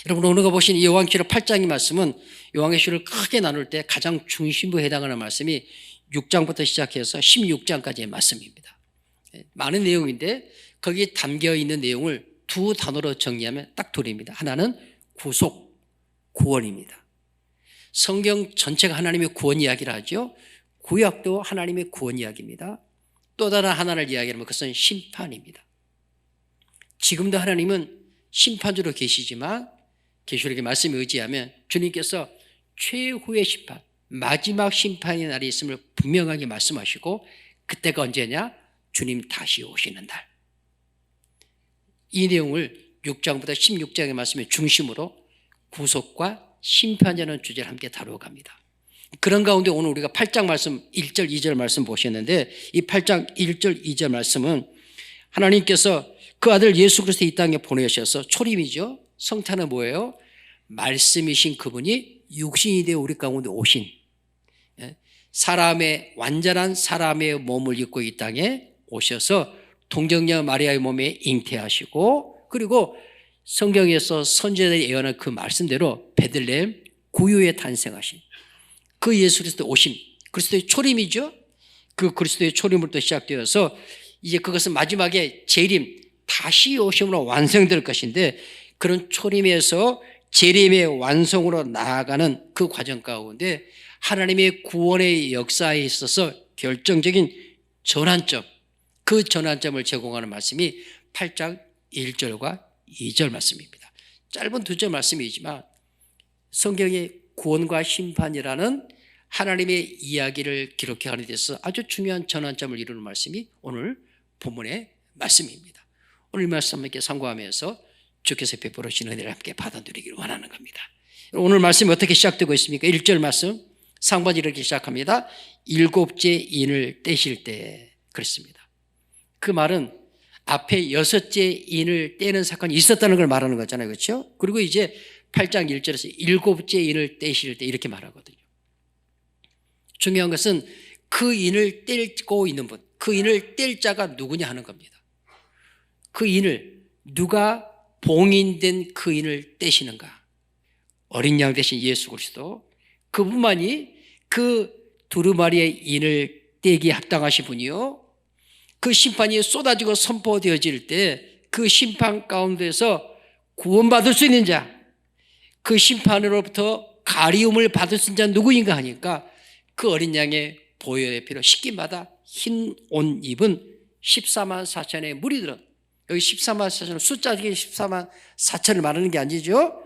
여러분 오늘가 보신 이 요한계시록 8장의 말씀은 요한계시록을 크게 나눌 때 가장 중심부에 해당하는 말씀이 6장부터 시작해서 16장까지의 말씀입니다. 많은 내용인데 거기에 담겨있는 내용을 두 단어로 정리하면 딱 둘입니다. 하나는 구속, 구원입니다. 성경 전체가 하나님의 구원 이야기를 하죠. 구약도 하나님의 구원 이야기입니다. 또 다른 하나를 이야기하면 그것은 심판입니다. 지금도 하나님은 심판주로 계시지만 계시록의 말씀에 의지하면 주님께서 최후의 심판, 마지막 심판의 날이 있음을 분명하게 말씀하시고 그때가 언제냐? 주님 다시 오시는 날. 이 내용을 6장부터 16장의 말씀의 중심으로 구속과 심판이라는 주제를 함께 다루어 갑니다. 그런 가운데 오늘 우리가 8장 말씀 1절 2절 말씀 보셨는데 이 8장 1절 2절 말씀은 하나님께서 그 아들 예수 그리스도 이 땅에 보내셔서 초림이죠. 성탄은 뭐예요? 말씀이신 그분이 육신이 되어 우리 가운데 오신 사람의 완전한 사람의 몸을 입고 이 땅에 오셔서 동정녀 마리아의 몸에 잉태하시고 그리고 성경에서 선지자들이 예언한 그 말씀대로 베들레헴 구유에 탄생하신 그 예수 그리스도 오심, 그리스도의 초림이죠. 그 그리스도의 초림으로부터 시작되어서 이제 그것은 마지막에 재림, 다시 오심으로 완성될 것인데 그런 초림에서 재림의 완성으로 나아가는 그 과정 가운데 하나님의 구원의 역사에 있어서 결정적인 전환점, 그 전환점을 제공하는 말씀이 8장 1절과 2절 말씀입니다. 짧은 두 절 말씀이지만 성경의 구원과 심판이라는 하나님의 이야기를 기록하는 데서 아주 중요한 전환점을 이루는 말씀이 오늘 본문의 말씀입니다. 오늘 말씀 함께 상고하면서 주께서 베풀으신 은혜를 함께 받아들이기를 원하는 겁니다. 오늘 말씀이 어떻게 시작되고 있습니까? 1절 말씀 상반이 이렇게 시작합니다. 일곱째 인을 떼실 때 그랬습니다. 그 말은 앞에 여섯째 인을 떼는 사건이 있었다는 걸 말하는 거잖아요. 그렇죠? 그리고 이제 8장 1절에서 일곱째 인을 떼실 때 이렇게 말하거든요. 중요한 것은 그 인을 떼고 있는 분, 그 인을 뗄 자가 누구냐 하는 겁니다. 그 인을 누가 봉인된 그 인을 떼시는가? 어린 양 대신 예수 그리스도 그분만이 그 두루마리의 인을 떼기에 합당하신 분이요. 그 심판이 쏟아지고 선포되어질 때 그 심판 가운데서 구원받을 수 있는 자, 그 심판으로부터 가리움을 받을 수 있는 자 누구인가 하니까 그 어린 양의 보혈의 피로 씻김받아 흰 옷 입은 14만 4천의 무리들은 여기 14만 4천 숫자적인 14만 4천을 말하는 게 아니죠.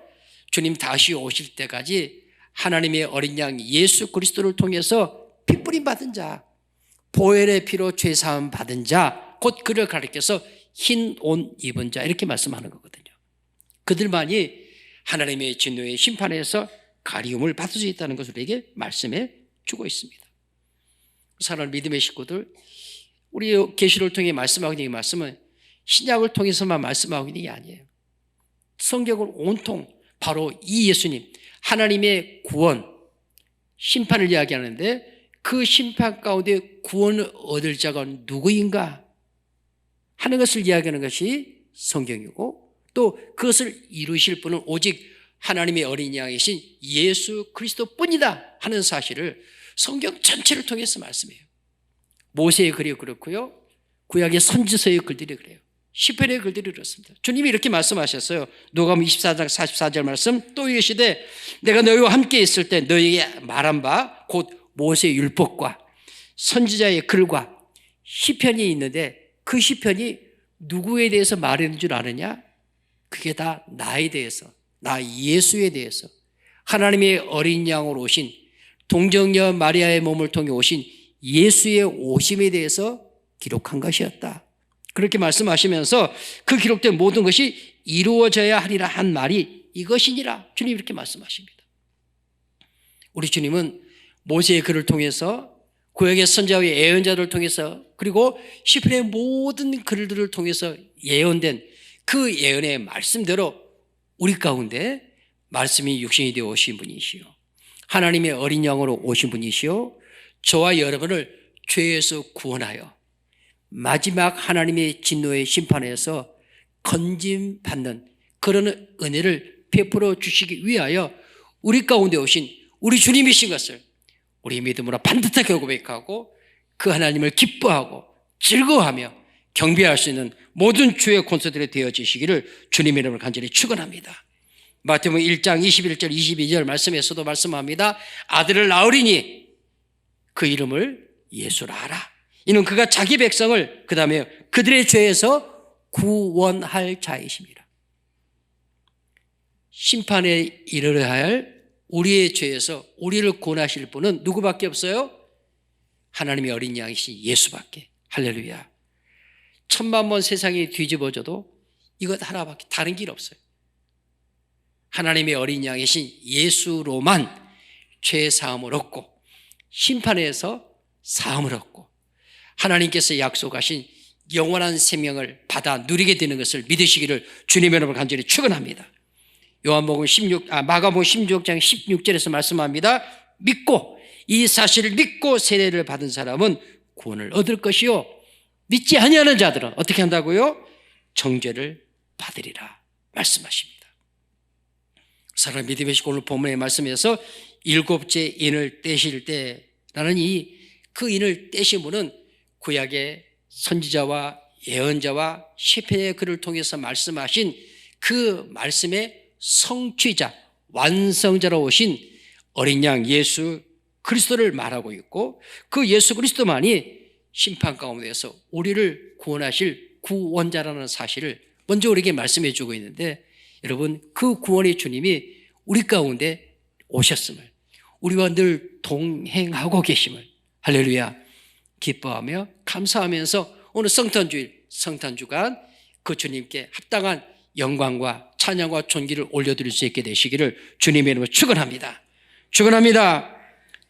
주님 다시 오실 때까지 하나님의 어린 양 예수 그리스도를 통해서 핏부림 받은 자, 보혈의 피로 죄사함 받은 자, 곧 그를 가리켜서 흰 옷 입은 자 이렇게 말씀하는 거거든요. 그들만이 하나님의 진노의 심판에서 가리움을 받을 수 있다는 것을 우리에게 말씀해 주고 있습니다. 사랑하는 믿음의 식구들, 우리 계시를 통해 말씀하고 있는 이 말씀은 신약을 통해서만 말씀하고 있는 게 아니에요. 성경은 온통 바로 이 예수님, 하나님의 구원, 심판을 이야기하는데 그 심판 가운데 구원을 얻을 자가 누구인가 하는 것을 이야기하는 것이 성경이고 또 그것을 이루실 분은 오직 하나님의 어린 양이신 예수 그리스도뿐이다 하는 사실을 성경 전체를 통해서 말씀해요. 모세의 글이 그렇고요. 구약의 선지서의 글들이 그래요. 시편의 글들이 그렇습니다. 주님이 이렇게 말씀하셨어요. 누가복음 24장 44절 말씀 또 이르시되 내가 너희와 함께 있을 때 너희에게 말한 바 곧 모세의 율법과 선지자의 글과 시편이 있는데 그 시편이 누구에 대해서 말하는 줄 아느냐? 그게 다 나에 대해서, 나 예수에 대해서 하나님의 어린 양으로 오신 동정녀 마리아의 몸을 통해 오신 예수의 오심에 대해서 기록한 것이었다. 그렇게 말씀하시면서 그 기록된 모든 것이 이루어져야 하리라 한 말이 이것이니라. 주님이 이렇게 말씀하십니다. 우리 주님은 모세의 글을 통해서 구약의 선지자와 예언자들을 통해서 그리고 시편의 모든 글들을 통해서 예언된 그 예언의 말씀대로 우리 가운데 말씀이 육신이 되어 오신 분이시요 하나님의 어린 양으로 오신 분이시요 저와 여러분을 죄에서 구원하여 마지막 하나님의 진노의 심판에서 건짐받는 그런 은혜를 베풀어 주시기 위하여 우리 가운데 오신 우리 주님이신 것을 우리 믿음으로 반듯하게 고백하고 그 하나님을 기뻐하고 즐거워하며 경배할 수 있는 모든 주의 권소들이 되어지시기를 주님의 이름으로 간절히 축원합니다. 마태복음 1장 21절 22절 말씀에서도 말씀합니다. 아들을 낳으리니 그 이름을 예수라 하라. 이는 그가 자기 백성을 그 다음에 그들의 죄에서 구원할 자이십니다. 심판에 이르러야 할 우리의 죄에서 우리를 구원하실 분은 누구밖에 없어요? 하나님의 어린 양이신 예수밖에. 할렐루야. 천만 번 세상이 뒤집어져도 이것 하나밖에 다른 길 없어요. 하나님의 어린 양이신 예수로만 죄 사함을 얻고 심판에서 사함을 얻고 하나님께서 약속하신 영원한 생명을 받아 누리게 되는 것을 믿으시기를 주님의 이름으로 간절히 축원합니다. 마가복음 16장 16절에서 말씀합니다. 믿고 이 사실을 믿고 세례를 받은 사람은 구원을 얻을 것이요 믿지 아니하는 자들은 어떻게 한다고요? 정죄를 받으리라 말씀하십니다. 사랑하는 믿음의 식 오늘 본문의 말씀에서 일곱째 인을 떼실 때라는 그 인을 떼신 분은 구약의 선지자와 예언자와 시편의 글을 통해서 말씀하신 그 말씀의 성취자, 완성자로 오신 어린 양 예수 그리스도를 말하고 있고 그 예수 그리스도만이 심판 가운데서 우리를 구원하실 구원자라는 사실을 먼저 우리에게 말씀해 주고 있는데 여러분 그 구원의 주님이 우리 가운데 오셨음을 우리와 늘 동행하고 계심을 할렐루야 기뻐하며 감사하면서 오늘 성탄주일 성탄주간 그 주님께 합당한 영광과 찬양과 존귀를 올려드릴 수 있게 되시기를 주님의 이름으로 축원합니다. 축원합니다.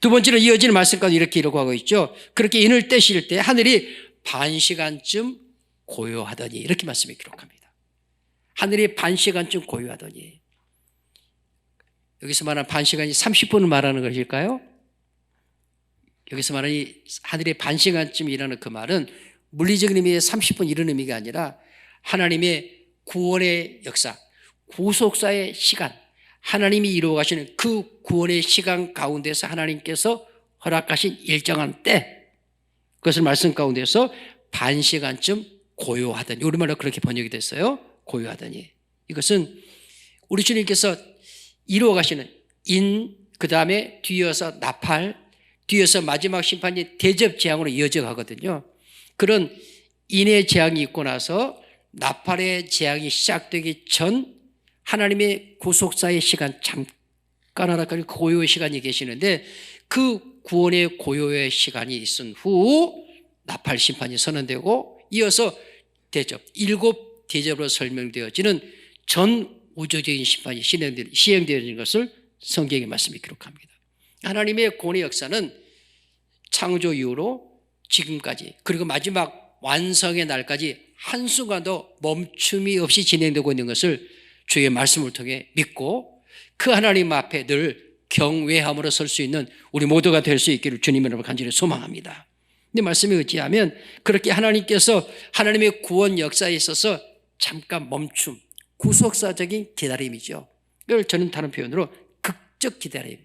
두 번째로 이어지는 말씀까지 이렇게 하고 있죠. 그렇게 인을 떼실 때 하늘이 반시간쯤 고요하더니 이렇게 말씀이 기록합니다. 하늘이 반시간쯤 고요하더니 여기서 말하는 반시간이 30분을 말하는 것일까요? 여기서 말하는 이 하늘이 반시간쯤이라는 그 말은 물리적인 의미의 30분 이런 의미가 아니라 하나님의 구원의 역사, 구속사의 시간, 하나님이 이루어 가시는 그 구원의 시간 가운데서 하나님께서 허락하신 일정한 때 그것을 말씀 가운데서 반시간쯤 고요하더니 우리말로 그렇게 번역이 됐어요. 고요하더니 이것은 우리 주님께서 이루어 가시는 인 그 다음에 뒤이어서 나팔 뒤에서 마지막 심판이 대접 재앙으로 이어져 가거든요. 그런 인의 재앙이 있고 나서 나팔의 재앙이 시작되기 전 하나님의 구속사의 시간 잠깐 하나까지 고요의 시간이 계시는데 그 구원의 고요의 시간이 있은 후 나팔 심판이 선언되고 이어서 대접, 7 대접으로 설명되어지는 전 우주적인 심판이 시행되어지는 것을 성경의 말씀이 기록합니다. 하나님의 구원의 역사는 창조 이후로 지금까지 그리고 마지막 완성의 날까지 한순간도 멈춤이 없이 진행되고 있는 것을 주의 말씀을 통해 믿고 그 하나님 앞에 늘 경외함으로 설 수 있는 우리 모두가 될 수 있기를 주님의 이름으로 간절히 소망합니다. 근데 말씀에 의지하면 그렇게 하나님께서 하나님의 구원 역사에 있어서 잠깐 멈춤, 구속사적인 기다림이죠. 그걸 저는 다른 표현으로 극적 기다림.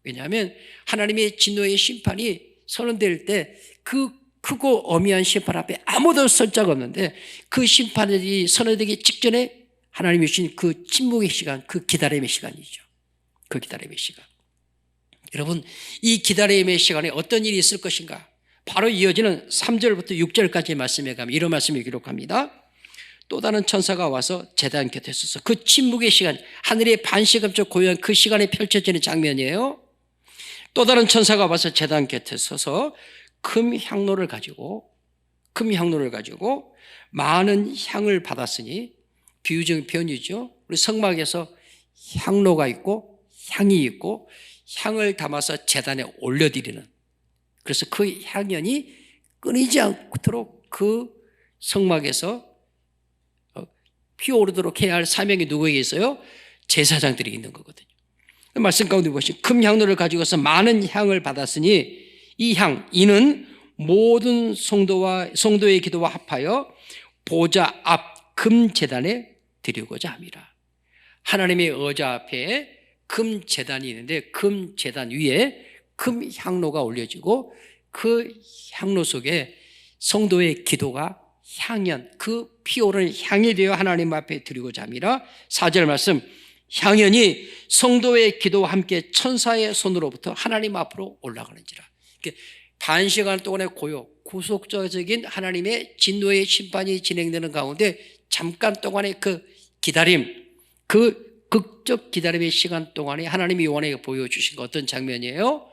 왜냐하면 하나님의 진노의 심판이 선언될 때 그 크고 어미한 심판 앞에 아무도 설 자가 없는데 그 심판이 선언되기 직전에 하나님이 주신 그 침묵의 시간, 그 기다림의 시간이죠. 그 기다림의 시간. 여러분, 이 기다림의 시간에 어떤 일이 있을 것인가? 바로 이어지는 3절부터 6절까지의 말씀에 가면 이런 말씀을 기록합니다. 또 다른 천사가 와서 제단 곁에 서서 그 침묵의 시간, 하늘의 반시간쯤 고요한 그 시간에 펼쳐지는 장면이에요. 또 다른 천사가 와서 제단 곁에 서서 금 향로를 가지고 많은 향을 받았으니 비유적인 표현이죠. 우리 성막에서 향로가 있고 향이 있고 향을 담아서 제단에 올려드리는 그래서 그 향연이 끊이지 않도록 그 성막에서 피어오르도록 해야 할 사명이 누구에게 있어요? 제사장들이 있는 거거든요. 말씀 가운데 보시면 금 향로를 가지고서 많은 향을 받았으니 이 향, 이는 모든 성도의 기도와 합하여 보좌 앞 금 제단에 드리고자 함이라. 하나님의 의자 앞에 금 제단이 있는데 금 제단 위에 금 향로가 올려지고 그 향로 속에 성도의 기도가 향연, 그 피오른 향이 되어 하나님 앞에 드리고자 함이라. 4절 말씀, 향연이 성도의 기도와 함께 천사의 손으로부터 하나님 앞으로 올라가는지라. 반 시간 동안의 고요, 구속적인 하나님의 진노의 심판이 진행되는 가운데 잠깐 동안의 그 기다림, 그 극적 기다림의 시간 동안에 하나님이 요한에게 보여주신 어떤 장면이에요?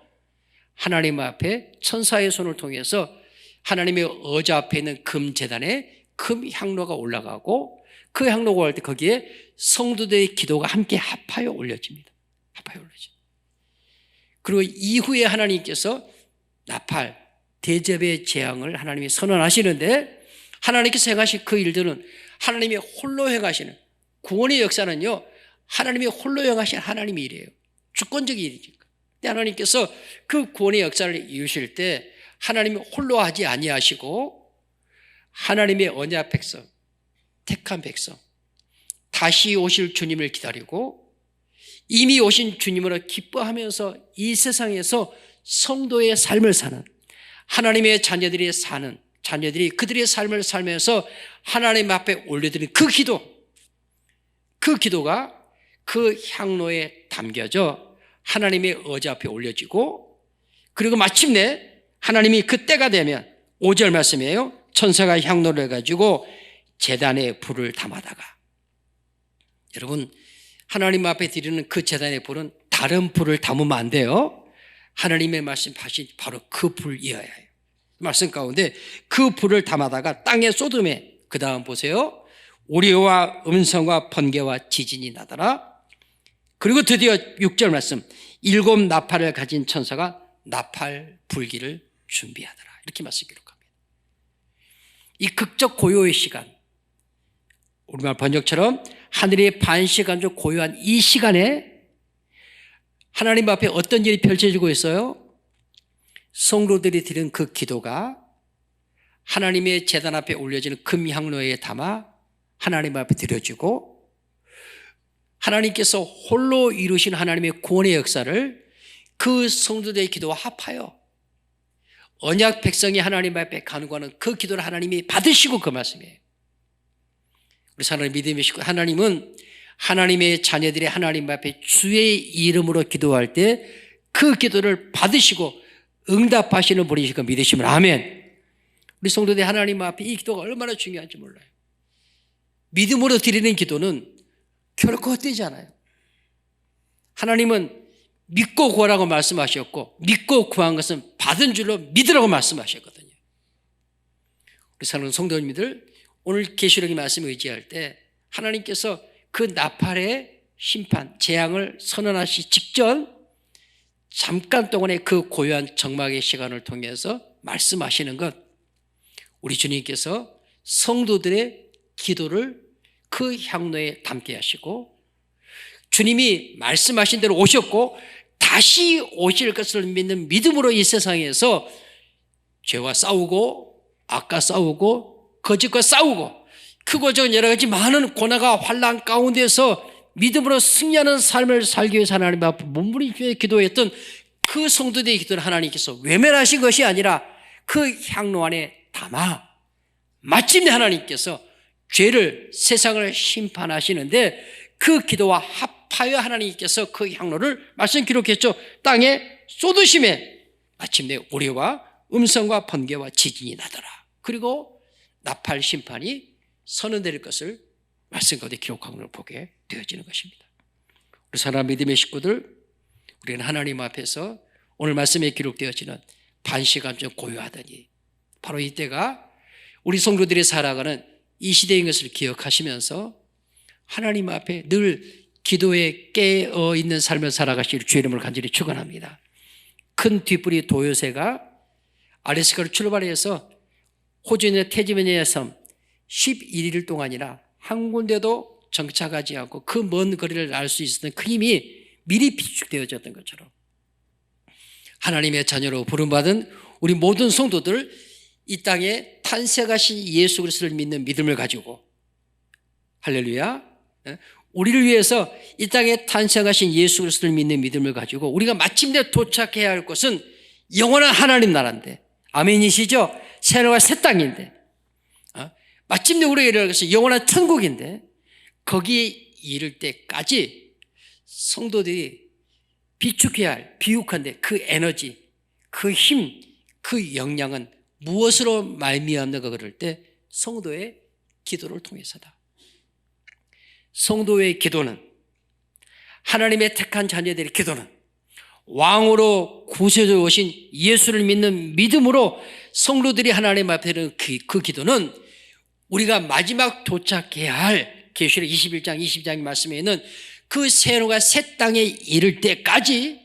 하나님 앞에 천사의 손을 통해서 하나님의 의자 앞에 있는 금 제단에 금 향로가 올라가고 그 향로가 올 때 거기에 성도들의 기도가 함께 합하여 올려집니다. 합하여 올려집니다. 그리고 이후에 하나님께서 나팔, 대접의 재앙을 하나님이 선언하시는데 하나님께서 행하신 그 일들은 하나님이 홀로 행하시는 구원의 역사는요, 하나님이 홀로 행하신 하나님의 일이에요. 주권적인 일이니까. 근데 하나님께서 그 구원의 역사를 이루실 때 하나님이 홀로 하지 아니하시고 하나님의 언약 백성, 택한 백성, 다시 오실 주님을 기다리고 이미 오신 주님으로 기뻐하면서 이 세상에서 성도의 삶을 사는 하나님의 자녀들이 사는 자녀들이 그들의 삶을 살면서 하나님 앞에 올려드리는 그 기도가 그 향로에 담겨져 하나님의 의자 앞에 올려지고 그리고 마침내 하나님이 그 때가 되면 5절 말씀이에요. 천사가 향로를 가지고 제단에 불을 담아다가, 여러분 하나님 앞에 드리는 그 제단의 불은 다른 불을 담으면 안 돼요. 하나님의 말씀하신 바로 그 불이어야 해요. 말씀 가운데 그 불을 담아다가 땅에 쏟음에, 그 다음 보세요. 우리와 음성과 번개와 지진이 나더라. 그리고 드디어 6절 말씀, 7 나팔을 가진 천사가 나팔 불기를 준비하더라. 이렇게 말씀 기록합니다. 이 극적 고요의 시간, 우리말 번역처럼 하늘의 반 시간 중 고요한 이 시간에 하나님 앞에 어떤 일이 펼쳐지고 있어요? 성도들이 드린 그 기도가 하나님의 제단 앞에 올려지는 금향로에 담아 하나님 앞에 드려지고 하나님께서 홀로 이루신 하나님의 구원의 역사를 그 성도들의 기도와 합하여 언약 백성이 하나님 앞에 간구하는 그 기도를 하나님이 받으시고, 그 말씀이에요. 우리 사랑하는 믿음의 식구, 하나님은 하나님의 자녀들이 하나님 앞에 주의 이름으로 기도할 때 그 기도를 받으시고 응답하시는 분이시고 믿으시면 아멘. 우리 성도들이 하나님 앞에 이 기도가 얼마나 중요한지 몰라요. 믿음으로 드리는 기도는 결코 헛되지 않아요. 하나님은 믿고 구하라고 말씀하셨고 믿고 구한 것은 받은 줄로 믿으라고 말씀하셨거든요. 우리 사랑하는 성도님들, 오늘 계시록의 말씀을 의지할 때 하나님께서 그 나팔의 심판, 재앙을 선언하시 직전 잠깐 동안의 그 고요한 정막의 시간을 통해서 말씀하시는 것, 우리 주님께서 성도들의 기도를 그 향로에 담게 하시고 주님이 말씀하신 대로 오셨고 다시 오실 것을 믿는 믿음으로 이 세상에서 죄와 싸우고 악과 싸우고 거짓과 싸우고 크고 작은 여러 가지 많은 고난과 환난 가운데서 믿음으로 승리하는 삶을 살기 위해서 하나님 앞에 몸부림치며 기도했던 그 성도들의 기도를 하나님께서 외면하신 것이 아니라 그 향로 안에 담아 마침내 하나님께서 죄를, 세상을 심판하시는데 그 기도와 합하여 하나님께서 그 향로를 말씀 기록했죠. 땅에 쏟으심에 마침내 우리와 음성과 번개와 지진이 나더라. 그리고 나팔 심판이 선언될 것을 말씀 가운데 기록한 걸 보게 되어지는 것입니다. 우리 사랑하는 믿음의 식구들, 우리는 하나님 앞에서 오늘 말씀에 기록되어지는 반시간쯤 고요하더니 바로 이때가 우리 성도들이 살아가는 이 시대인 것을 기억하시면서 하나님 앞에 늘 기도에 깨어있는 삶을 살아가실 주의 이름을 간절히 축원합니다. 큰 뒷불이 도요새가 알래스카를 출발해서 호주의 태즈메니아 섬 11일 동안이나 한 군데도 정착하지 않고 그 먼 거리를 날 수 있었던 그 힘이 미리 비축되어졌던 것처럼 하나님의 자녀로 부름받은 우리 모든 성도들, 이 땅에 탄생하신 예수 그리스도를 믿는 믿음을 가지고 할렐루야, 우리를 위해서 이 땅에 탄생하신 예수 그리스도를 믿는 믿음을 가지고 우리가 마침내 도착해야 할 곳은 영원한 하나님 나라인데, 아멘이시죠? 새로운 새 땅인데, 마침내 우리가 이르는 것은 영원한 천국인데, 거기에 이를 때까지 성도들이 비축해야 할, 비육한데 그 에너지, 그 힘, 그 역량은 무엇으로 말미암는가 그럴 때 성도의 기도를 통해서다. 성도의 기도는, 하나님의 택한 자녀들의 기도는 왕으로 구세주로 오신 예수를 믿는 믿음으로 성도들이 하나님 앞에 드리는 그 기도는 우리가 마지막 도착해야 할 계시록 21장 22장의 말씀에 있는 그 새로가 새 땅에 이를 때까지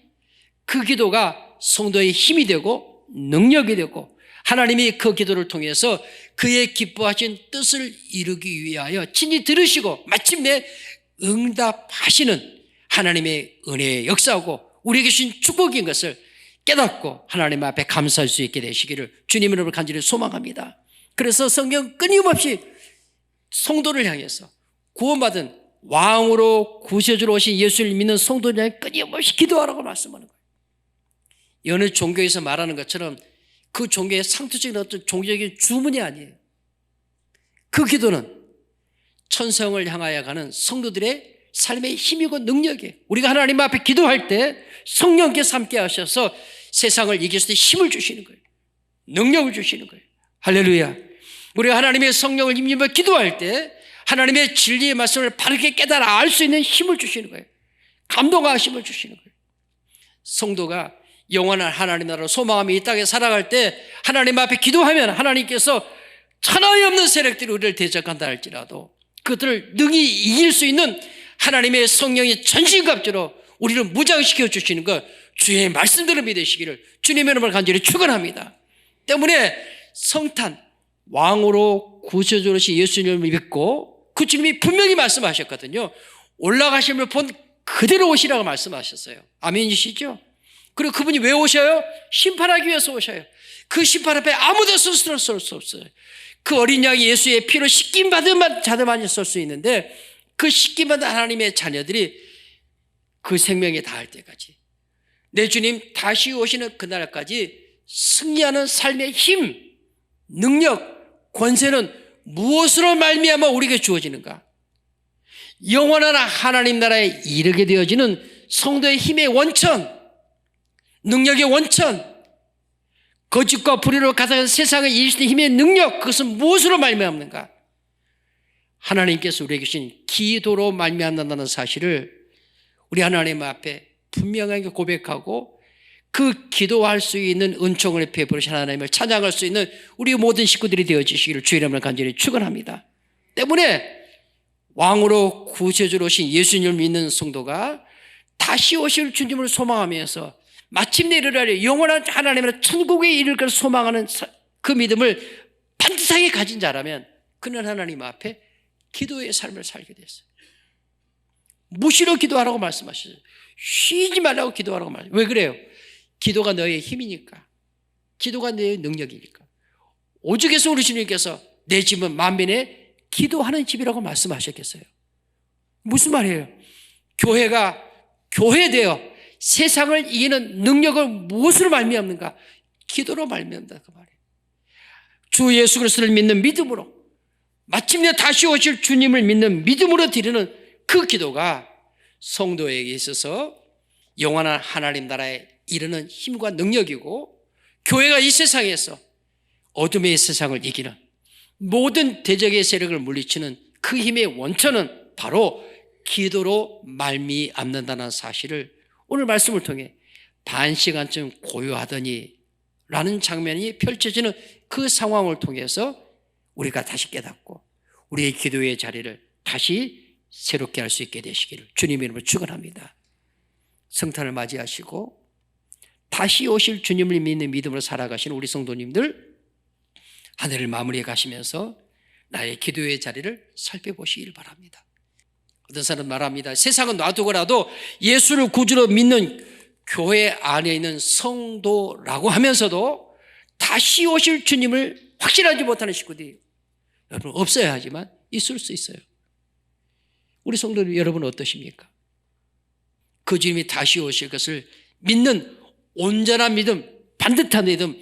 그 기도가 성도의 힘이 되고 능력이 되고, 하나님이 그 기도를 통해서 그의 기뻐하신 뜻을 이루기 위하여 친히 들으시고 마침내 응답하시는 하나님의 은혜의 역사하고 우리에게 주신 축복인 것을 깨닫고 하나님 앞에 감사할 수 있게 되시기를 주님 이름으로 간절히 소망합니다. 그래서 성경 끊임없이 성도를 향해서, 구원받은 왕으로 구세주로 오신 예수를 믿는 성도를 향해 끊임없이 기도하라고 말씀하는 거예요. 어느 종교에서 말하는 것처럼 그 종교의 상투적인 어떤 종교적인 주문이 아니에요. 그 기도는 천성을 향하여 가는 성도들의 삶의 힘이고 능력이에요. 우리가 하나님 앞에 기도할 때 성령께서 함께 하셔서 세상을 이길 수 있는 힘을 주시는 거예요. 능력을 주시는 거예요. 할렐루야. 우리가 하나님의 성령을 힘입어 기도할 때 하나님의 진리의 말씀을 바르게 깨달아 알 수 있는 힘을 주시는 거예요. 감동하심을 주시는 거예요. 성도가 영원한 하나님 나라로 소망하며 이 땅에 살아갈 때 하나님 앞에 기도하면 하나님께서 천하에 없는 세력들이 우리를 대적한다 할지라도 그들을 능히 이길 수 있는 하나님의 성령의 전신갑주로 우리를 무장시켜 주시는 것, 주의 말씀대로 믿으시기를 주님의 이름으로 간절히 축원합니다. 때문에 성탄, 왕으로 구세주로 오신 예수님을 믿고 그 주님이 분명히 말씀하셨거든요. 올라가심을 본 그대로 오시라고 말씀하셨어요. 아멘이시죠? 그리고 그분이 왜 오셔요? 심판하기 위해서 오셔요. 그 심판 앞에 아무도 스스로 설 수 없어요. 그 어린 양이 예수의 피로 씻김받은 자들만이 설 수 있는데, 그 씻김받은 하나님의 자녀들이 그 생명에 닿을 때까지, 내 주님 다시 오시는 그날까지 승리하는 삶의 힘, 능력, 권세는 무엇으로 말미암아 우리에게 주어지는가? 영원한 하나님 나라에 이르게 되어지는 성도의 힘의 원천, 능력의 원천, 거짓과 불의로 가득한 세상을 이길 수 있는 힘의 능력, 그것은 무엇으로 말미암는가? 하나님께서 우리에게 주신 기도로 말미암는다는 사실을 우리 하나님 앞에 분명하게 고백하고 그 기도할 수 있는 은총을 베푸신 하나님을 찬양할 수 있는 우리 모든 식구들이 되어주시기를 주의 이름으로 간절히 축원합니다. 때문에 왕으로 구세주로 오신 예수님을 믿는 성도가 다시 오실 주님을 소망하면서 마침내 이르러 영원한 하나님의 천국에 이를 것을 소망하는 그 믿음을 반듯하게 가진 자라면 그는 하나님 앞에 기도의 삶을 살게 됐어요. 무시로 기도하라고 말씀하셨어요. 쉬지 말라고 기도하라고 말씀하셨어요. 왜 그래요? 기도가 너의 힘이니까, 기도가 너의 능력이니까. 오죽해서 우리 주님께서 내 집은 만민의 기도하는 집이라고 말씀하셨겠어요? 무슨 말이에요? 교회가 교회되어 세상을 이기는 능력을 무엇으로 말미암는가? 기도로 말미암는다 그 말이에요. 주 예수 그리스도를 믿는 믿음으로, 마침내 다시 오실 주님을 믿는 믿음으로 드리는 그 기도가 성도에게 있어서 영원한 하나님 나라에 이르는 힘과 능력이고, 교회가 이 세상에서 어둠의 세상을 이기는 모든 대적의 세력을 물리치는 그 힘의 원천은 바로 기도로 말미암는다는 사실을 오늘 말씀을 통해 반 시간쯤 고요하더니 라는 장면이 펼쳐지는 그 상황을 통해서 우리가 다시 깨닫고 우리의 기도의 자리를 다시 새롭게 할 수 있게 되시기를 주님의 이름으로 축원합니다. 성탄을 맞이하시고 다시 오실 주님을 믿는 믿음으로 살아가시는 우리 성도님들, 한 해를 마무리해 가시면서 나의 기도의 자리를 살펴보시길 바랍니다. 어떤 사람은 말합니다. 세상은 놔두고라도 예수를 구주로 믿는 교회 안에 있는 성도라고 하면서도 다시 오실 주님을 확신하지 못하는 식구들이 여러분 없어야 하지만 있을 수 있어요. 우리 성도 여러분 어떠십니까? 그 주님이 다시 오실 것을 믿는 온전한 믿음, 반듯한 믿음,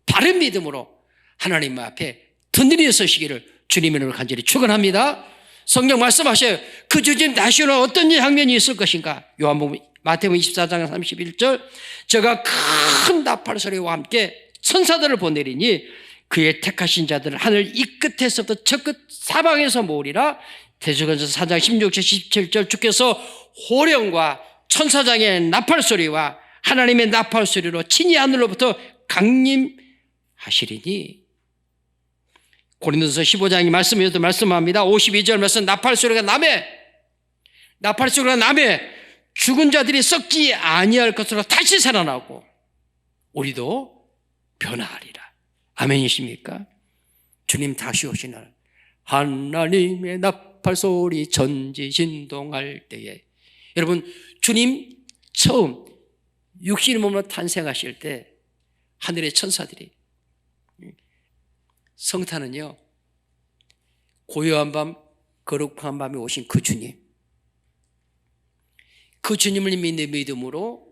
바른 믿음으로 하나님 앞에 든든히 서시기를 주님의 이름으로 간절히 축원합니다. 성경 말씀하셔요. 그 주님 다시 오는 어떤 장면이 있을 것인가? 마태복음 24장 31절, 저가 큰 나팔 소리와 함께 천사들을 보내리니 그의 택하신 자들을 하늘 이 끝에서부터 저 끝 사방에서 모으리라. 대저근서 4장 16절 17절, 주께서 호령과 천사장의 나팔 소리와 하나님의 나팔 소리로 친히 하늘로부터 강림하시리니. 고린도서 15장이 말씀에도 말씀합니다. 52절 말씀, 나팔 소리가 나매 죽은 자들이 썩지 아니할 것으로 다시 살아나고 우리도 변화하리라. 아멘이십니까? 주님 다시 오시는 날, 하나님의 나팔 소리 전지진동할 때에, 여러분 주님 처음 육신의 몸으로 탄생하실 때 하늘의 천사들이, 성탄은요 고요한 밤 거룩한 밤에 오신 그 주님, 그 주님을 믿는 믿음으로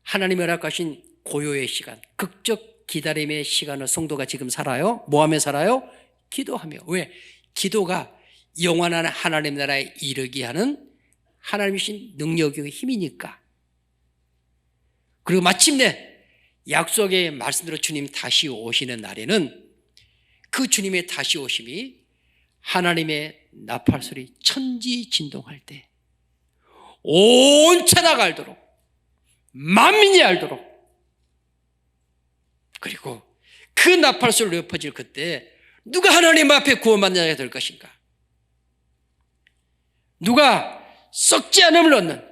하나님이 허락하신 고요의 시간, 극적 기다림의 시간을 성도가 지금 살아요. 뭐 하며 살아요? 기도하며. 왜? 기도가 영원한 하나님 나라에 이르게 하는 하나님이신 능력의 힘이니까. 그리고 마침내 약속의 말씀대로 주님 다시 오시는 날에는 그 주님의 다시 오심이 하나님의 나팔 소리 천지 진동할 때 온 천하가 알도록, 만민이 알도록, 그리고 그 나팔 소리로 엎어질 그때 누가 하나님 앞에 구원받는 자가 될 것인가? 누가 썩지 않음을 얻는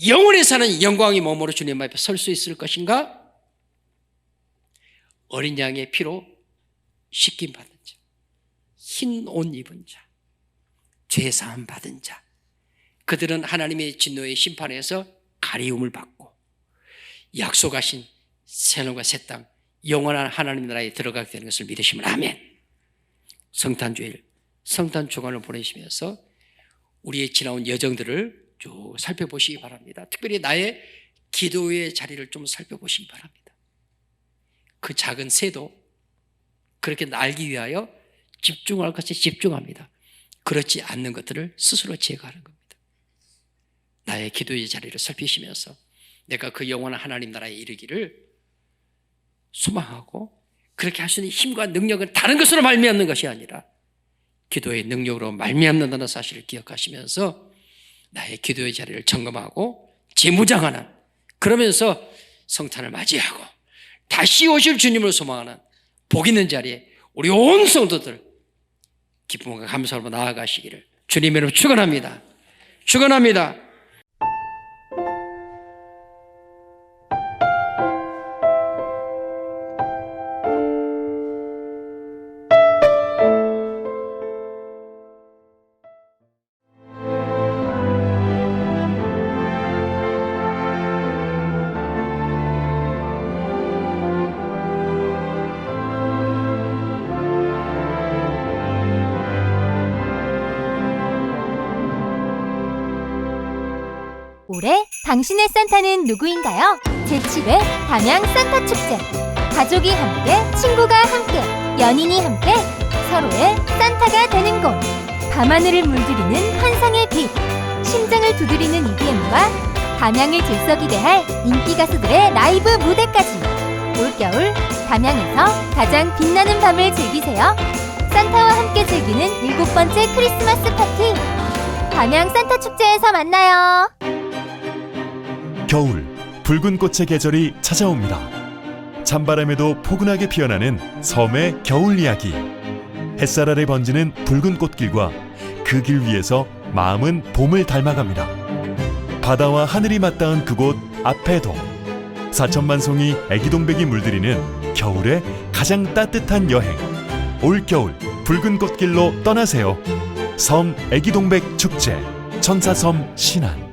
영원히 사는 영광의 몸으로 주님 앞에 설 수 있을 것인가? 어린 양의 피로 씻김 받은 자, 흰 옷 입은 자, 죄 사함 받은 자, 그들은 하나님의 진노의 심판에서 가리움을 받고 약속하신 새하늘과 새 땅, 영원한 하나님 나라에 들어가게 되는 것을 믿으시면 아멘. 성탄주일, 성탄 주간을 보내시면서 우리의 지나온 여정들을 쭉 살펴보시기 바랍니다. 특별히 나의 기도의 자리를 좀 살펴보시기 바랍니다. 그 작은 새도 그렇게 날기 위하여 집중할 것에 집중합니다. 그렇지 않는 것들을 스스로 제거하는 겁니다. 나의 기도의 자리를 살피시면서 내가 그 영원한 하나님 나라에 이르기를 소망하고, 그렇게 할 수 있는 힘과 능력은 다른 것으로 말미암는 것이 아니라 기도의 능력으로 말미암는다는 사실을 기억하시면서 나의 기도의 자리를 점검하고 재무장하는, 그러면서 성탄을 맞이하고 다시 오실 주님을 소망하는 복 있는 자리에 우리 온 성도들 기쁨과 감사로 나아가시기를 주님의 이름으로 축원합니다. 축원합니다. 올해 당신의 산타는 누구인가요? 제7회 담양 산타 축제. 가족이 함께, 친구가 함께, 연인이 함께 서로의 산타가 되는 곳. 밤하늘을 물들이는 환상의 빛, 심장을 두드리는 EDM과 담양을 들썩이게 할 인기 가수들의 라이브 무대까지. 올겨울 담양에서 가장 빛나는 밤을 즐기세요. 산타와 함께 즐기는 7번째 크리스마스 파티. 담양 산타 축제에서 만나요. 겨울, 붉은 꽃의 계절이 찾아옵니다. 찬바람에도 포근하게 피어나는 섬의 겨울 이야기. 햇살 아래 번지는 붉은 꽃길과 그 길 위에서 마음은 봄을 닮아갑니다. 바다와 하늘이 맞닿은 그곳 앞에도 4천만 송이 애기동백이 물들이는 겨울의 가장 따뜻한 여행. 올겨울 붉은 꽃길로 떠나세요. 섬 애기동백 축제, 천사섬 신안.